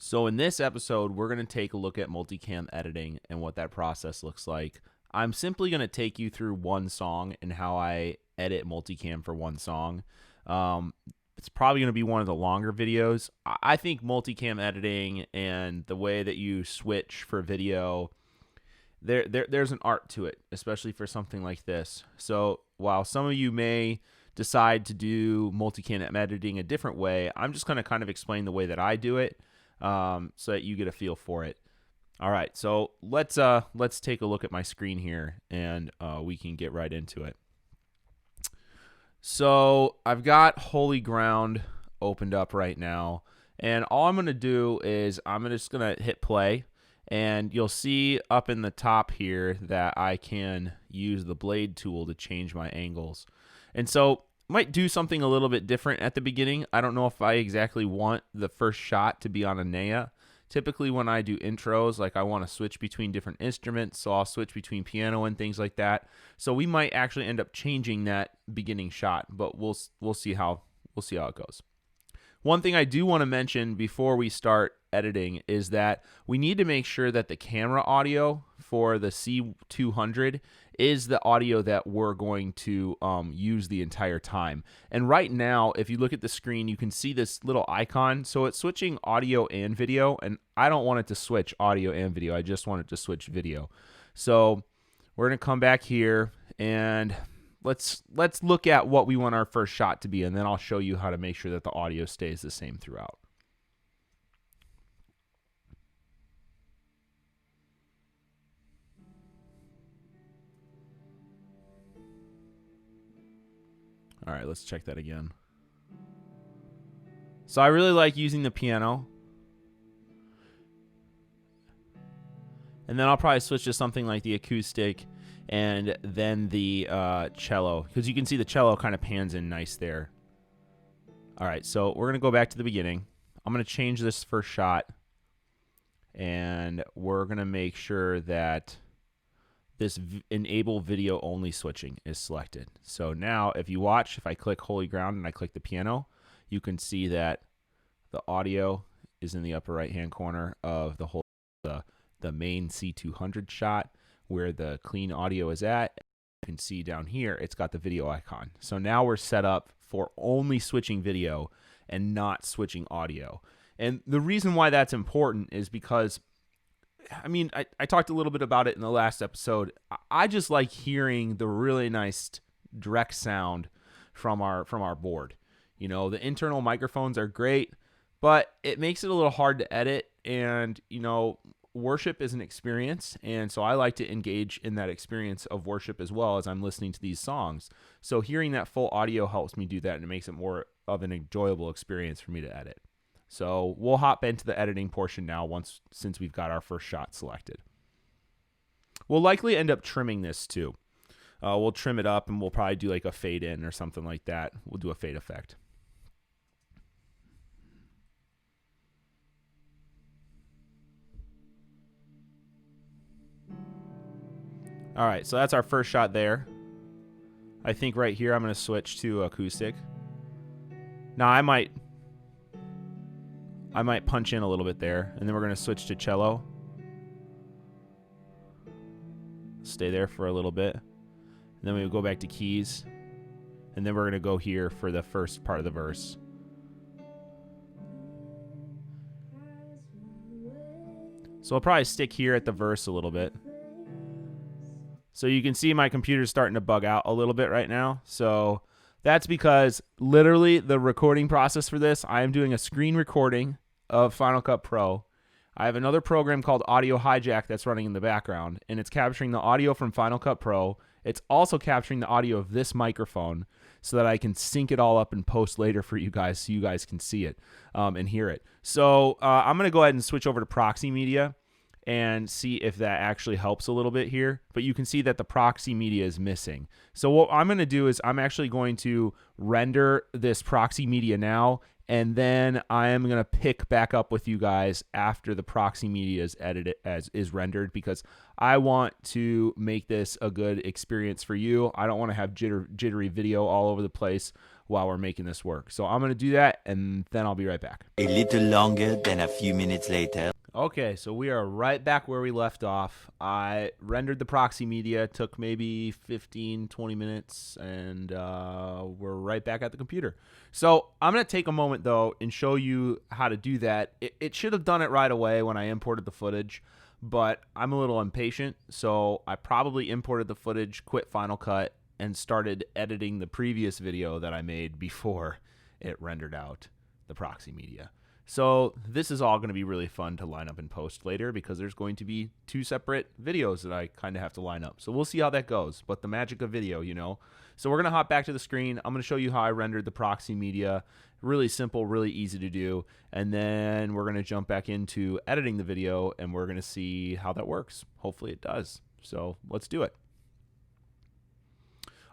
So in this episode, we're going to take a look at multicam editing and what that process looks like. I'm simply going to take you through one song and how I edit multicam for one song. It's probably going to be one of the longer videos. I think multicam editing and the way that you switch for video, there's an art to it, especially for something like this. So while some of you may decide to do multicam editing a different way, I'm just going to kind of explain the way that I do it. So that you get a feel for it. All right, so let's take a look at my screen here, and we can get right into it. So I've got Holy Ground opened up right now, and all I'm going to do is I'm just going to hit play, and you'll see up in the top here that I can use the blade tool to change my angles. And so might do something a little bit different at the beginning. I don't know if I exactly want the first shot to be on a Nea. Typically when I do intros, like I want to switch between different instruments, so I'll switch between piano and things like that. So we might actually end up changing that beginning shot, but we'll see how it goes. One thing I do want to mention before we start editing is that we need to make sure that the camera audio for the C200 is the audio that we're going to use the entire time. And right now, if you look at the screen, you can see this little icon. So it's switching audio and video, and I don't want it to switch audio and video. I just want it to switch video. So we're going to come back here and let's look at what we want our first shot to be, and then I'll show you how to make sure that the audio stays the same throughout. All right, let's check that again. So I really like using the piano. And then I'll probably switch to something like the acoustic and then the cello, because you can see the cello kind of pans in nice there. All right, so we're going to go back to the beginning. I'm going to change this first shot, and we're going to make sure that this enable video only switching is selected. So now if you watch, if I click Holy Ground and I click the piano, you can see that the audio is in the upper right hand corner of the main C200 shot where the clean audio is at. You can see down here it's got the video icon. So now we're set up for only switching video and not switching audio. And the reason why that's important is because I talked a little bit about it in the last episode. I just like hearing the really nice direct sound from our board. You know, the internal microphones are great, but it makes it a little hard to edit. And, you know, worship is an experience, and so I like to engage in that experience of worship as well as I'm listening to these songs. So hearing that full audio helps me do that, and it makes it more of an enjoyable experience for me to edit. So we'll hop into the editing portion now since we've got our first shot selected. We'll likely end up trimming this too. We'll trim it up, and we'll probably do like a fade in or something like that. We'll do a fade effect. All right, so that's our first shot there. I think right here I'm going to switch to acoustic. Now I might punch in a little bit there, and then we're going to switch to cello. Stay there for a little bit. And then we'll go back to keys. And then we're going to go here for the first part of the verse. So I'll probably stick here at the verse a little bit. So you can see my computer's starting to bug out a little bit right now. So that's because literally the recording process for this, I am doing a screen recording of Final Cut Pro. I have another program called Audio Hijack that's running in the background, and it's capturing the audio from Final Cut Pro. It's also capturing the audio of this microphone so that I can sync it all up and post later for you guys so you guys can see it and hear it. So I'm going to go ahead and switch over to proxy media and see if that actually helps a little bit here. But you can see that the proxy media is missing. So what I'm going to do is I'm actually going to render this proxy media now, and then I am going to pick back up with you guys after the proxy media is edited is rendered, because I want to make this a good experience for you. I don't want to have jittery video all over the place while we're making this work. So I'm going to do that, and then I'll be right back. A little longer than a few minutes later. Okay, so we are right back where we left off. I rendered the proxy media, took maybe 15, 20 minutes, and we're right back at the computer. So I'm going to take a moment, though, and show you how to do that. It should have done it right away when I imported the footage, but I'm a little impatient, so I probably imported the footage, quit Final Cut, and started editing the previous video that I made before it rendered out the proxy media. So this is all going to be really fun to line up and post later because there's going to be 2 separate videos that I kind of have to line up. So we'll see how that goes, but the magic of video, you know. So we're going to hop back to the screen. I'm going to show you how I rendered the proxy media. Really simple, really easy to do. And then we're going to jump back into editing the video and we're going to see how that works. Hopefully it does. So let's do it.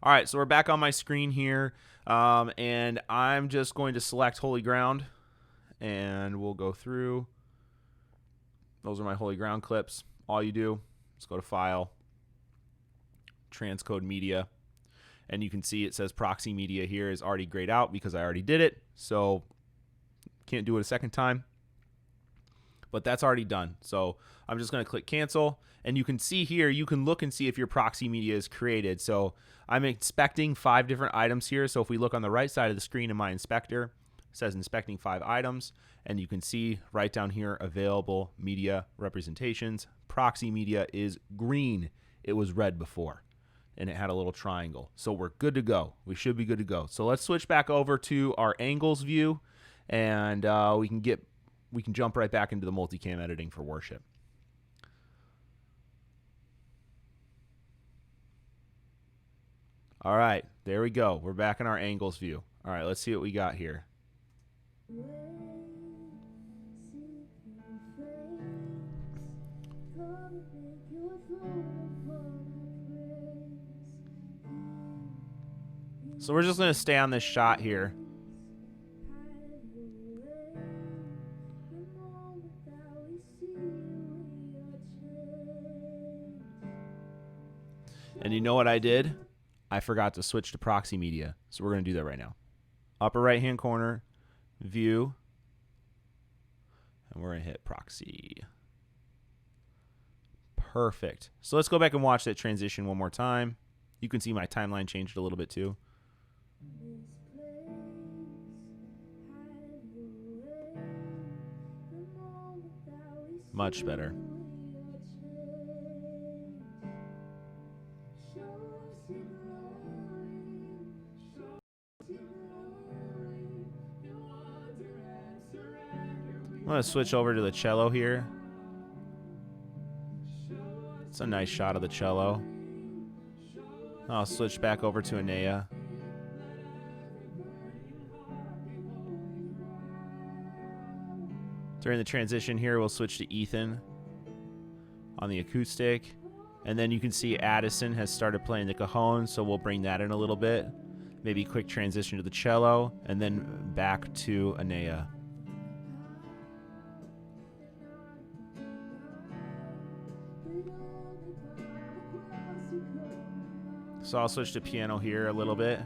All right, so we're back on my screen here, and I'm just going to select Holy Ground. And we'll go through. Those are my Holy Ground clips. All you do is go to File, Transcode Media, and you can see it says Proxy Media here is already grayed out because I already did it, so can't do it a second time. But that's already done. So I'm just going to click Cancel, and you can see here, you can look and see if your proxy media is created. So I'm inspecting 5 different items here. So if we look on the right side of the screen in my inspector, says inspecting 5 items, and you can see right down here available media representations. Proxy media is green. It was red before, and it had a little triangle. So we're good to go. We should be good to go. So let's switch back over to our angles view, and we can jump right back into the multicam editing for worship. All right, there we go. We're back in our angles view. All right, let's see what we got here. So we're just going to stay on this shot here. And you know what I did? I forgot to switch to proxy media. So we're going to do that right now. Upper right hand corner, view, and we're going to hit proxy. Perfect. So let's go back and watch that transition one more time. You can see my timeline changed a little bit too. Much better. I'm going to switch over to the cello here. It's a nice shot of the cello. I'll switch back over to Anea. During the transition here, we'll switch to Ethan on the acoustic. And then you can see Addison has started playing the cajon, so we'll bring that in a little bit. Maybe quick transition to the cello, and then back to Anea. So I'll switch to piano here a little bit.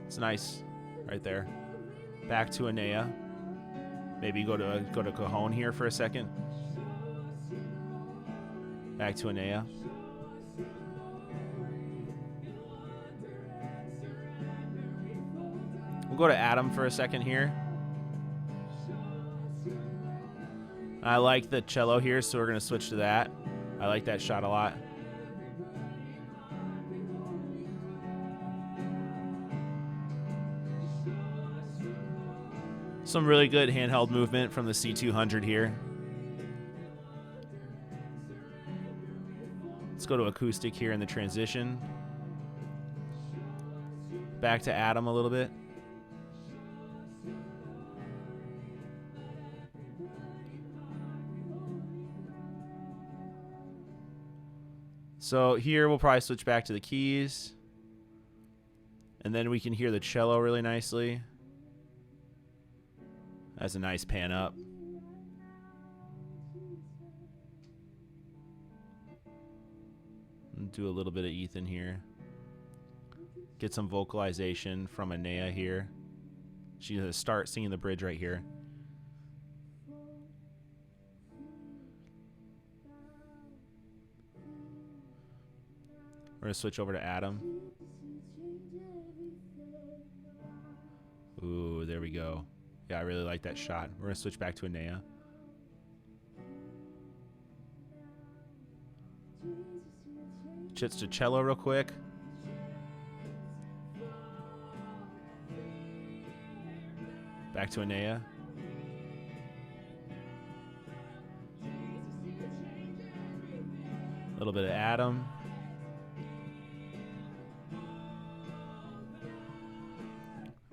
It's nice right there. Back to Anea. Maybe go to cajon here for a second. Back to Anea. We'll go to Adam for a second here. I like the cello here, so we're going to switch to that. I like that shot a lot. Some really good handheld movement from the C200 here. Let's go to acoustic here in the transition. Back to Adam a little bit. So here we'll probably switch back to the keys. And then we can hear the cello really nicely. That's a nice pan up. Do a little bit of Ethan here. Get some vocalization from Anea here. She's going to start singing the bridge right here. We're going to switch over to Adam. Ooh, there we go. Yeah, I really like that shot. We're going to switch back to Anea. Chits to cello real quick. Back to Anea. A little bit of Adam.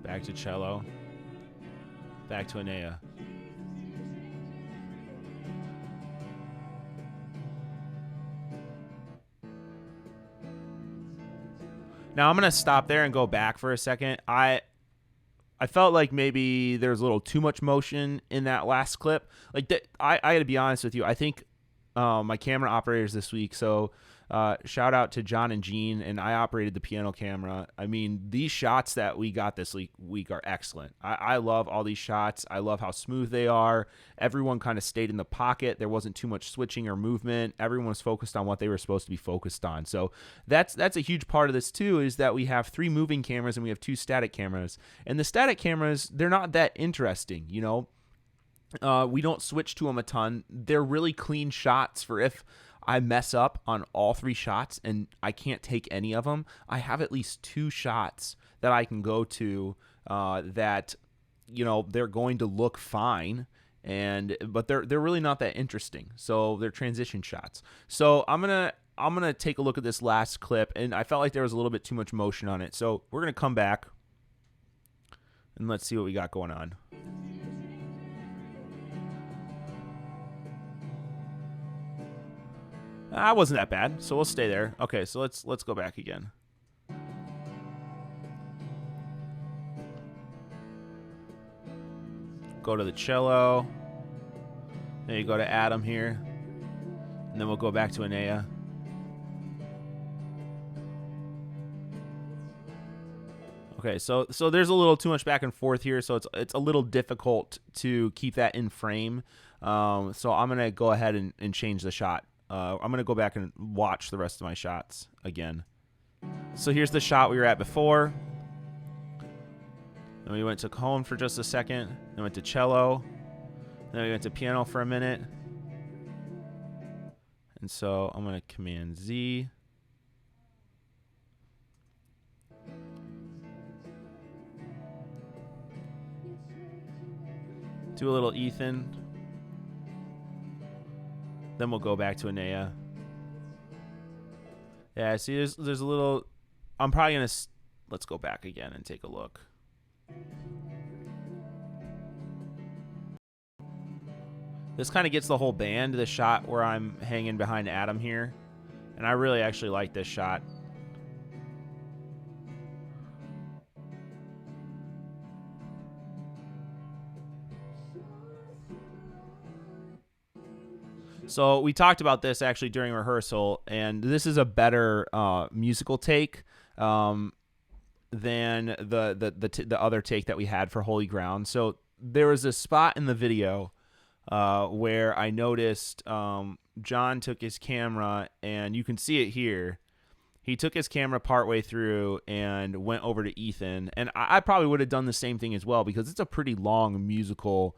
Back to cello. Back to Anea. Now I'm going to stop there and go back for a second. I felt like maybe there was a little too much motion in that last clip. Like I got to be honest with you. I think my camera operators this week, so shout out to John and Jean, and I operated the piano camera. I mean, these shots that we got this week are excellent. I love all these shots. I love how smooth they are. Everyone kind of stayed in the pocket. There wasn't too much switching or movement. Everyone was focused on what they were supposed to be focused on. So that's a huge part of this too, is that we have 3 moving cameras and we have 2 static cameras. And the static cameras, they're not that interesting, you know. We don't switch to them a ton. They're really clean shots for if I mess up on all 3 shots and I can't take any of them. I have at least 2 shots that I can go to that, you know, they're going to look fine, but they're really not that interesting. So they're transition shots. So I'm gonna take a look at this last clip, and I felt like there was a little bit too much motion on it. So we're gonna come back and let's see what we got going on. Wasn't that bad, so we'll stay there. Okay, so let's go back again. Go to the cello. Then you go to Adam here. And then we'll go back to Anea. Okay, so there's a little too much back and forth here, so it's a little difficult to keep that in frame. So I'm going to go ahead and change the shot. I'm going to go back and watch the rest of my shots again. So here's the shot we were at before. Then we went to cajon for just a second. Then went to cello. Then we went to piano for a minute. And so I'm going to Command Z. Do a little Ethan. Then we'll go back to Anea. Yeah, see, there's a little... I'm probably going to... Let's go back again and take a look. This kind of gets the whole band, the shot where I'm hanging behind Adam here. And I really actually like this shot. So we talked about this actually during rehearsal, and this is a better musical take than the other take that we had for Holy Ground. So there was a spot in the video where I noticed John took his camera, and you can see it here. He took his camera partway through and went over to Ethan, and I probably would have done the same thing as well, because it's a pretty long musical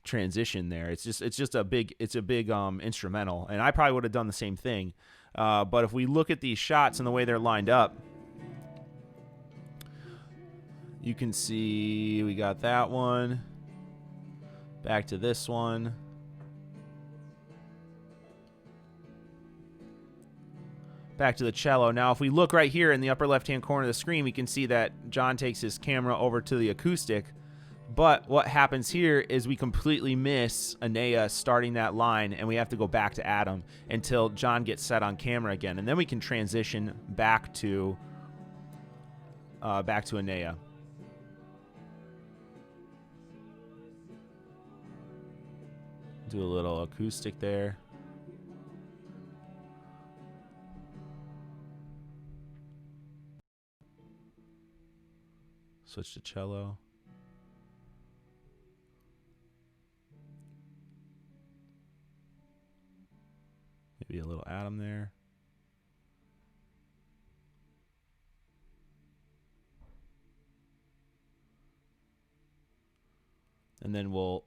transition there. It's just a big instrumental, and I probably would have done the same thing. But if we look at these shots and the way they're lined up, you can see we got that one. Back to this one. Back to the cello. Now, if we look right here in the upper left-hand corner of the screen, we can see that John takes his camera over to the acoustic. But what happens here is we completely miss Anea starting that line, and we have to go back to Adam until John gets set on camera again, and then we can transition back to Anea. Do a little acoustic there. Switch to cello. Maybe a little atom there. And then we'll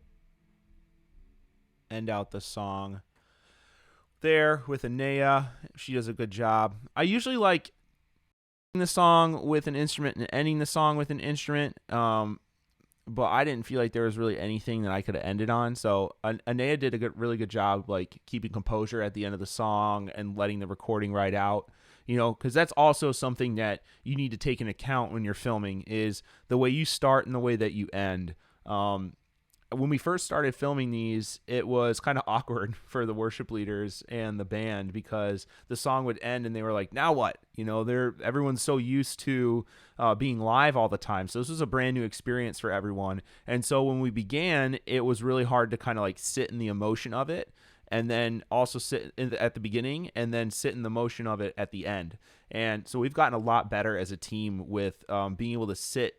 end out the song there with Anea. She does a good job. I usually like the song with an instrument and ending the song with an instrument, but I didn't feel like there was really anything that I could have ended on. So Anea did a really good job, like keeping composure at the end of the song and letting the recording ride out. You know, because that's also something that you need to take into account when you're filming is the way you start and the way that you end. When we first started filming these, it was kind of awkward for the worship leaders and the band because the song would end and they were like, now what? You know, everyone's so used to being live all the time. So this was a brand new experience for everyone. And so when we began, it was really hard to kind of like sit in the emotion of it and then also sit at the beginning and then sit in the motion of it at the end. And so we've gotten a lot better as a team with being able to sit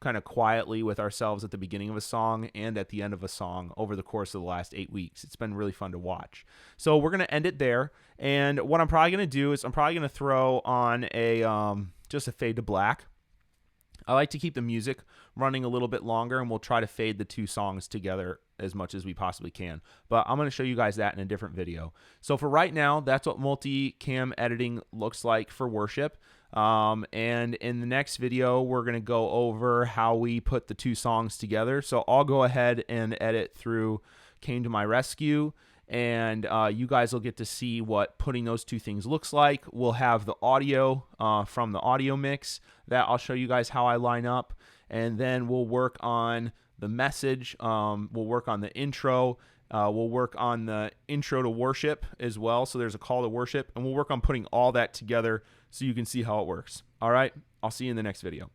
kind of quietly with ourselves at the beginning of a song and at the end of a song over the course of the last 8 weeks. It's been really fun to watch. So we're going to end it there. And what I'm probably going to do is I'm probably going to throw on just a fade to black. I like to keep the music running a little bit longer, and we'll try to fade the two songs together as much as we possibly can. But I'm going to show you guys that in a different video. So for right now, that's what multicam editing looks like for worship. And in the next video, we're going to go over how we put the two songs together. So I'll go ahead and edit through Came to My Rescue, and you guys will get to see what putting those two things looks like. We'll have the audio from the audio mix that I'll show you guys how I line up, and then we'll work on the message. We'll work on the intro. We'll work on the intro to worship as well. So there's a call to worship, and we'll work on putting all that together so you can see how it works. All right, I'll see you in the next video.